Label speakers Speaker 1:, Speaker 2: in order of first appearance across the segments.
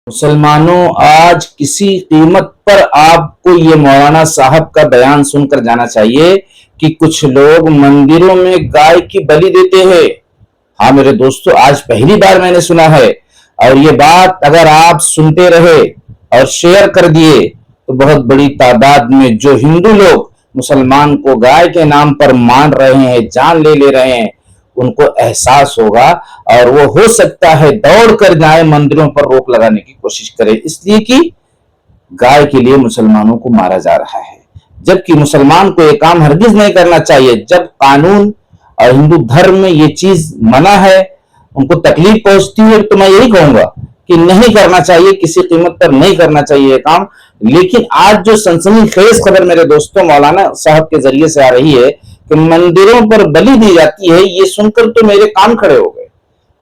Speaker 1: मुसलमानों, आज किसी कीमत पर आपको ये मौलाना साहब का बयान सुनकर जाना चाहिए कि कुछ लोग मंदिरों में गाय की बलि देते हैं। हाँ मेरे दोस्तों, आज पहली बार मैंने सुना है। और ये बात अगर आप सुनते रहे और शेयर कर दिए तो बहुत बड़ी तादाद में जो हिंदू लोग मुसलमान को गाय के नाम पर मान रहे हैं, जान ले रहे हैं, उनको एहसास होगा और वो हो सकता है दौड़ कर जाए, मंदिरों पर रोक लगाने की कोशिश करे, इसलिए कि गाय के लिए मुसलमानों को मारा जा रहा है। जबकि मुसलमान को ये काम हरगिज नहीं करना चाहिए। जब कानून और हिंदू धर्म में ये चीज मना है, उनको तकलीफ पहुंचती है, तो मैं यही कहूंगा कि नहीं करना चाहिए, किसी कीमत पर नहीं करना चाहिए ये काम। लेकिन आज जो सनसनीखेज खबर मेरे दोस्तों मौलाना साहब के जरिए से आ रही है कि मंदिरों पर बलि दी जाती है, ये सुनकर तो मेरे कान खड़े हो गए।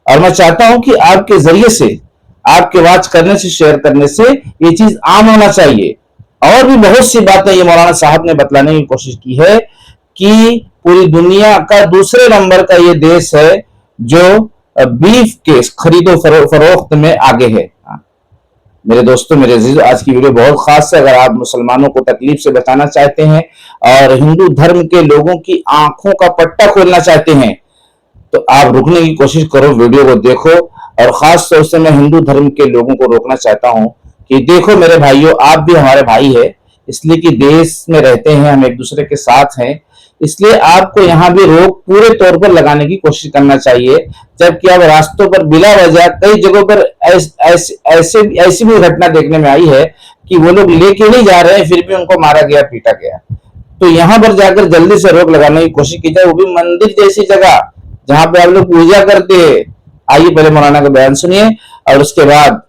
Speaker 1: और मैं चाहता हूं कि आपके जरिए से, आपके वाच करने से, शेयर करने से ये चीज आम होना चाहिए। और भी बहुत सी बातें ये मौलाना साहब ने बतलाने की कोशिश की है कि पूरी दुनिया का दूसरे नंबर का ये देश है जो बीफ के खरीदो फरोख्त में आगे है। मेरे दोस्तों, मेरे अजीजों, आज की वीडियो बहुत खास है। अगर आप मुसलमानों को तकलीफ से बचाना चाहते हैं और हिंदू धर्म के लोगों की आंखों का पट्टा खोलना चाहते हैं तो आप रुकने की कोशिश करो, वीडियो को देखो। और खास तौर से मैं हिंदू धर्म के लोगों को रोकना चाहता हूं कि देखो मेरे भाइयों, आप भी हमारे भाई है, इसलिए कि देश में रहते हैं, हम एक दूसरे के साथ हैं, इसलिए आपको यहाँ भी रोक पूरे तौर पर लगाने की कोशिश करना चाहिए। जबकि अब रास्तों पर बिला वजह कई जगहों पर ऐसी भी घटना देखने में आई है कि वो लोग लेके नहीं जा रहे हैं, फिर भी उनको मारा गया, पीटा गया। तो यहाँ पर जाकर जल्दी से रोक लगाने की कोशिश की जाए, वो भी मंदिर जैसी जगह जहां पे आप लोग पूजा करते हैं। आइए पहले मौलाना का बयान सुनिए और उसके बाद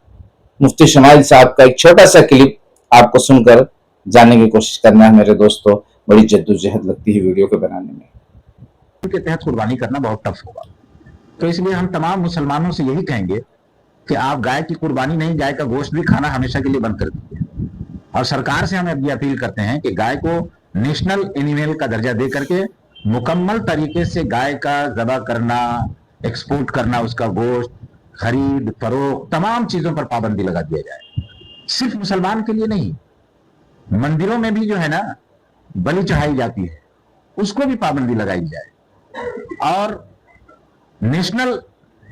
Speaker 1: मुफ्ती शमाइल साहब का एक छोटा सा क्लिप आपको सुनकर जानने की कोशिश करना है। मेरे दोस्तों, बड़ी जद्दोजहद लगती है वीडियो के बनाने में।
Speaker 2: के तहत कुर्बानी करना बहुत टफ होगा, तो इसलिए हम तमाम मुसलमानों से यही कहेंगे कि आप गाय की कुर्बानी नहीं, गाय का गोश्त भी खाना हमेशा के लिए बंद कर दीजिए। और सरकार से हम ये अपील करते हैं कि गाय को नेशनल एनिमल का दर्जा दे करके मुकम्मल तरीके से गाय का ज़बह करना, एक्सपोर्ट करना, उसका गोश्त, खरीद फरोख्त, तमाम चीजों पर पाबंदी लगा दिया जाए। सिर्फ मुसलमान के लिए नहीं, मंदिरों में भी जो है ना बलि चढ़ाई जाती है, उसको भी पाबंदी लगाई जाए और नेशनल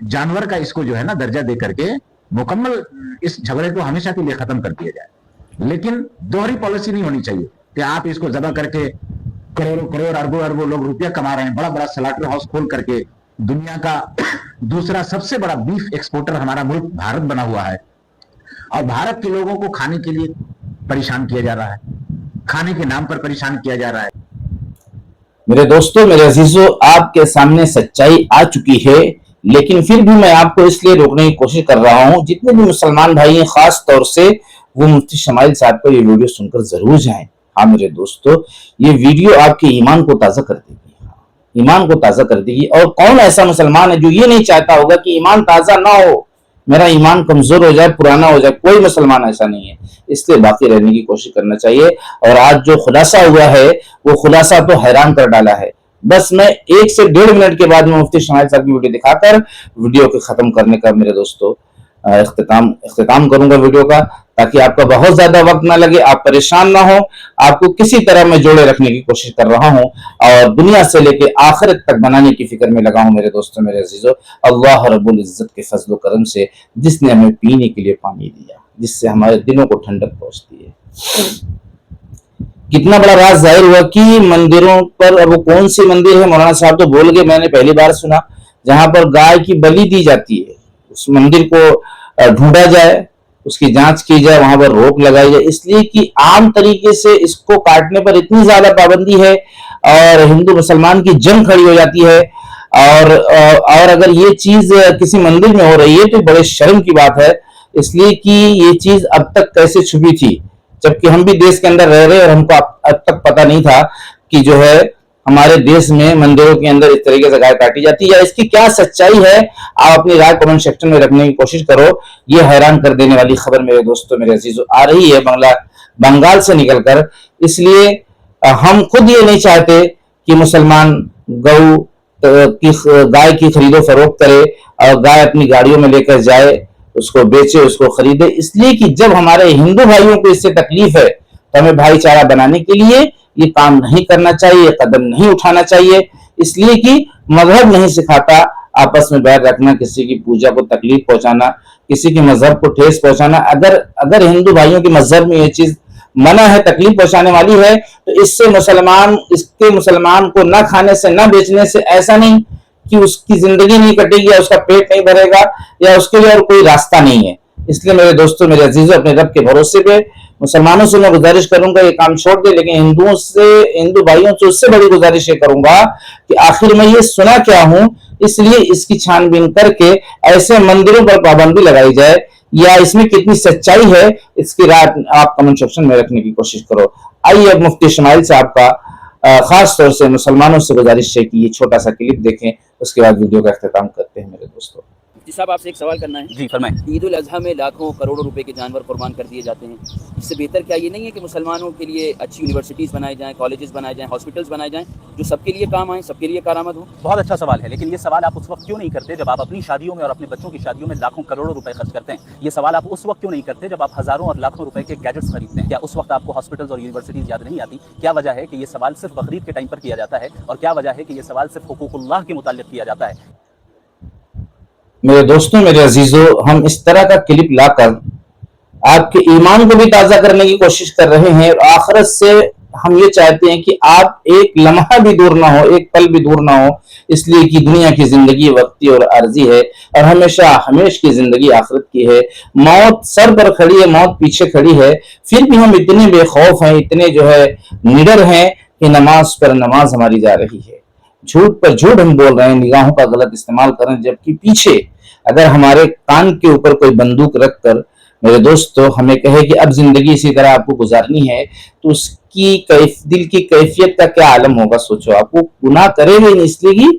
Speaker 2: जानवर का इसको जो है ना दर्जा दे करके मुकम्मल इस झगड़े को हमेशा के लिए खत्म कर दिया जाए। लेकिन दोहरी पॉलिसी नहीं होनी चाहिए कि आप इसको ज़बह करके करोड़ों करोड़ अरबों अरबों लोग रुपया कमा रहे हैं, बड़ा बड़ा स्लॉटर हाउस खोल करके दुनिया का दूसरा सबसे बड़ा बीफ एक्सपोर्टर हमारा मुल्क भारत बना हुआ है और भारत के लोगों को खाने के लिए परेशान किया जा रहा है, खाने के नाम पर परेशान किया जा रहा है।
Speaker 1: मेरे दोस्तों, मेरे अजीजों, आपके सामने सच्चाई आ चुकी है, लेकिन फिर भी मैं आपको इसलिए रोकने की कोशिश कर रहा हूं, जितने भी मुसलमान भाई हैं खास तौर से वो मुफ्ती शमाइल साहब का ये वीडियो सुनकर जरूर जाएं। हाँ मेरे दोस्तों, ये वीडियो आपके ईमान को ताजा कर देगी, ईमान को ताजा कर देगी। और कौन ऐसा मुसलमान है जो ये नहीं चाहता होगा कि ईमान ताजा ना हो, मेरा ईमान कमजोर हो जाए, पुराना हो जाए? कोई मुसलमान ऐसा नहीं है, इसलिए बाकी रहने की कोशिश करना चाहिए। और आज जो खुलासा हुआ है वो खुलासा तो हैरान कर डाला है। बस मैं 1 से 1.5 मिनट के बाद में मुफ्ती शमाइल साहब की वीडियो दिखाकर वीडियो को खत्म करने का मेरे दोस्तों इख्तिताम करूंगा वीडियो का, ताकि आपका बहुत ज्यादा वक्त ना लगे, आप परेशान ना हो। आपको किसी तरह मैं जोड़े रखने की कोशिश कर रहा हूं और दुनिया से लेके आखिरत तक बनाने की फिक्र में लगा हूं। मेरे दोस्तों, मेरे अजीजों, अल्लाह रब्बुल इज्जत के फजल करम से जिसने हमें पीने के लिए पानी दिया, जिससे हमारे दिलों को ठंडक पहुंचती है, कितना बड़ा राज जाहिर हुआ कि मंदिरों पर, अब वो कौन सी मंदिर है मौलाना साहब तो बोल गए, मैंने पहली बार सुना, जहां पर गाय की बलि दी जाती है, उस मंदिर को ढूंढा जाए, उसकी जांच की जाए, वहां पर रोक लगाई जाए, इसलिए कि आम तरीके से इसको काटने पर इतनी ज्यादा पाबंदी है और हिंदू मुसलमान की जंग खड़ी हो जाती है। और अगर ये चीज किसी मंदिर में हो रही है तो बड़े शर्म की बात है, इसलिए कि ये चीज अब तक कैसे छुपी थी, जबकि हम भी देश के अंदर रह रहे और हमको अब तक पता नहीं था कि जो है हमारे देश में मंदिरों के अंदर इस तरीके से गाय काटी जाती है। या इसकी क्या सच्चाई है, आप अपनी राय कमेंट सेक्शन में रखने की कोशिश करो। ये हैरान कर देने वाली खबर मेरे दोस्तों, मेरे अजीजों आ रही है बंगाल से निकलकर, इसलिए हम खुद ये नहीं चाहते कि मुसलमान गाय की खरीदो फरोख्त करे और गाय अपनी गाड़ियों में लेकर जाए اس کو بیچے, اس کو خریدے, اس لیے کہ جب ہمارے ہندو بھائیوں کو اس سے تکلیف ہے تو ہمیں بھائی چارہ بنانے کے لیے یہ کام نہیں کرنا چاہیے, قدم نہیں اٹھانا چاہیے, اس لیے کہ مذہب نہیں سکھاتا آپس میں بیر رکھنا, کسی کی پوجا کو تکلیف پہنچانا, کسی کے مذہب کو ٹھیس پہنچانا. اگر ہندو بھائیوں کے مذہب میں یہ چیز منع ہے, تکلیف پہنچانے والی ہے, تو اس کے مسلمان کو نہ کھانے سے, نہ بیچنے سے ایسا نہیں کہ اس کی زندگی نہیں کٹے گی, یا اس کا پیٹ نہیں بھرے گا, یا اس کے لیے اور کوئی راستہ نہیں ہے. اس لیے میرے دوستوں, میرے عزیزوں, اپنے رب کے بھروسے پہ مسلمانوں سے میں گزارش کروں گا یہ کام چھوڑ دے, لیکن ہندو بھائیوں سے اس سے بڑی گزارش یہ کروں گا کہ آخر میں یہ سنا کیا ہوں, اس لیے اس کی چھان بین کر کے ایسے مندروں پر پابندی لگائی جائے, یا اس میں کتنی سچائی ہے اس کی رات آپ کمنٹ سیکشن میں رکھنے کی کوشش کرو. آئیے اب مفتی اسماعیل صاحب کا خاص طور سے مسلمانوں سے گزارش ہے کہ یہ چھوٹا سا کلپ دیکھیں, اس کے بعد ویڈیو کا اختتام کرتے ہیں. میرے دوستوں,
Speaker 3: جی صاحب, آپ سے ایک سوال کرنا ہے.
Speaker 4: جی فرمائیں.
Speaker 3: عید الاضحیٰ میں لاکھوں کروڑوں روپے کے جانور قربان کر دیے جاتے ہیں. اس سے بہتر کیا یہ نہیں ہے کہ مسلمانوں کے لیے اچھی یونیورسٹیز بنائی جائیں, کالجز بنائے جائیں, ہاسپٹلز بنائے جائیں, جو سب کے لیے کام آئیں, سب کے لیے کارآمد ہوں؟
Speaker 4: بہت اچھا سوال ہے, لیکن یہ سوال آپ اس وقت کیوں نہیں کرتے جب آپ اپنی شادیوں میں اور اپنے بچوں کی شادیوں میں لاکھوں کروڑوں روپے خرچ کرتے ہیں؟ یہ سوال آپ اس وقت کیوں نہیں کرتے جب آپ ہزاروں اور لاکھوں روپے کے گیجٹس خریدتے ہیں؟ کیا اس وقت آپ کو ہاسپٹلز اور یونیورسٹیز یاد نہیں آتی؟ کیا وجہ ہے کہ یہ سوال صرف بقرعید کے ٹائم پر کیا جاتا ہے, اور کیا وجہ ہے کہ یہ سوال صرف حقوق اللہ کے متعلق کیا جاتا ہے؟
Speaker 1: میرے دوستوں, میرے عزیزوں, ہم اس طرح کا کلپ لا کر آپ کے ایمان کو بھی تازہ کرنے کی کوشش کر رہے ہیں, اور آخرت سے ہم یہ چاہتے ہیں کہ آپ ایک لمحہ بھی دور نہ ہو, ایک پل بھی دور نہ ہو, اس لیے کہ دنیا کی زندگی وقتی اور عارضی ہے, اور ہمیشہ ہمیش کی زندگی آخرت کی ہے. موت سر پر کھڑی ہے, موت پیچھے کھڑی ہے, پھر بھی ہم اتنے بے خوف ہیں, اتنے نڈر ہیں کہ نماز پر نماز ہماری جا رہی ہے, جھوٹ پر جھوٹ ہم بول رہے ہیں, نگاہوں کا غلط استعمال کر رہے ہیں, جبکہ پیچھے اگر ہمارے کان کے اوپر کوئی بندوق رکھ کر میرے دوستو ہمیں کہے کہ اب زندگی اسی طرح آپ کو گزارنی ہے, تو اس کی دل کی کیفیت کا کیا عالم ہوگا. سوچو, آپ کو گناہ کرے گا نہیں, اس لیے کہ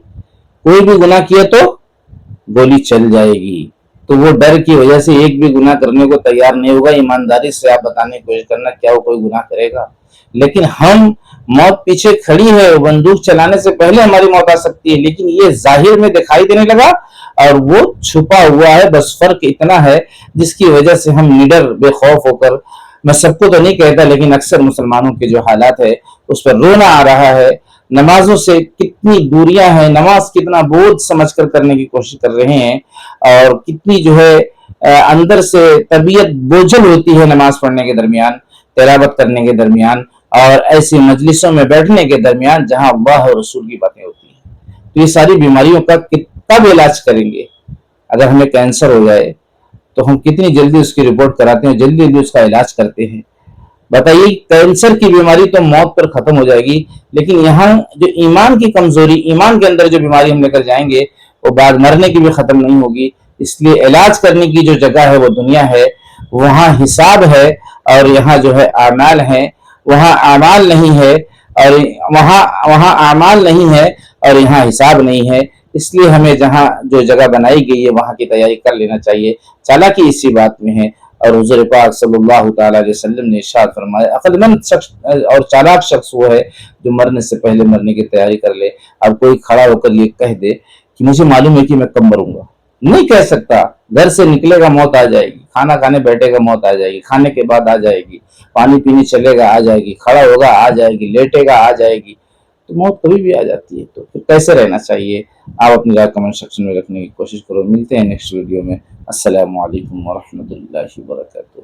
Speaker 1: کوئی بھی گناہ کیا تو گولی چل جائے گی, تو وہ ڈر کی وجہ سے ایک بھی گناہ کرنے کو تیار نہیں ہوگا. ایمانداری سے آپ بتانے کی کوشش کرنا کیا وہ کوئی گناہ کرے گا, لیکن ہم موت پیچھے کھڑی ہے, بندوق چلانے سے پہلے ہماری موت آ سکتی ہے, لیکن یہ ظاہر میں دکھائی دینے لگا اور وہ چھپا ہوا ہے. بس فرق اتنا ہے جس کی وجہ سے ہم نڈر بے خوف ہو کر, میں سب کو تو نہیں کہتا لیکن اکثر مسلمانوں کے جو حالات ہے اس پر رونا آ رہا ہے. نمازوں سے کتنی دوریاں ہیں, نماز کتنا بوجھ سمجھ کر کرنے کی کوشش کر رہے ہیں, اور کتنی اندر سے طبیعت بوجھل ہوتی ہے نماز پڑھنے کے درمیان, تلاوت کرنے کے درمیان, اور ایسی مجلسوں میں بیٹھنے کے درمیان جہاں اللہ اور رسول کی باتیں ہوتی ہیں. تو یہ ساری بیماریوں کا کب علاج کریں گے؟ اگر ہمیں کینسر ہو جائے تو ہم کتنی جلدی اس کی رپورٹ کراتے ہیں, جلدی جلدی اس کا علاج کرتے ہیں. بتائیے, کینسر کی بیماری تو موت پر ختم ہو جائے گی, لیکن یہاں جو ایمان کی کمزوری, ایمان کے اندر جو بیماری ہم لے کر جائیں گے وہ بعد مرنے کی بھی ختم نہیں ہوگی. اس لیے علاج کرنے کی جو جگہ ہے وہ دنیا ہے, وہاں حساب ہے, اور یہاں اعمال ہیں, وہاں اعمال نہیں ہے, اور وہاں اعمال نہیں ہے اور یہاں حساب نہیں ہے. اس لیے ہمیں جہاں جو جگہ بنائی گئی ہے وہاں کی تیاری کر لینا چاہیے. چالاکی اسی بات میں ہے, اور حضور پاک صلی اللہ تعالی علیہ وسلم نے ارشاد فرمایا, عقل مند شخص اور چالاک شخص وہ ہے جو مرنے سے پہلے مرنے کی تیاری کر لے. اب کوئی کھڑا ہو کر یہ کہہ دے کہ مجھے معلوم ہے کہ میں کب مروں گا, نہیں کہہ سکتا. گھر سے نکلے گا موت آ جائے گی, کھانا کھانے بیٹھے گا موت آ جائے گی, کھانے کے بعد آ جائے گی, پانی پینے چلے گا آ جائے گی, کھڑا ہوگا آ جائے گی, لیٹے گا آ جائے گی. تو موت کبھی بھی آ جاتی ہے, تو پھر کیسے رہنا چاہیے؟ آپ اپنی رائے کمنٹ سیکشن میں رکھنے کی کوشش کرو. ملتے ہیں نیکسٹ ویڈیو میں. السلام علیکم ورحمۃ اللہ وبرکاتہ.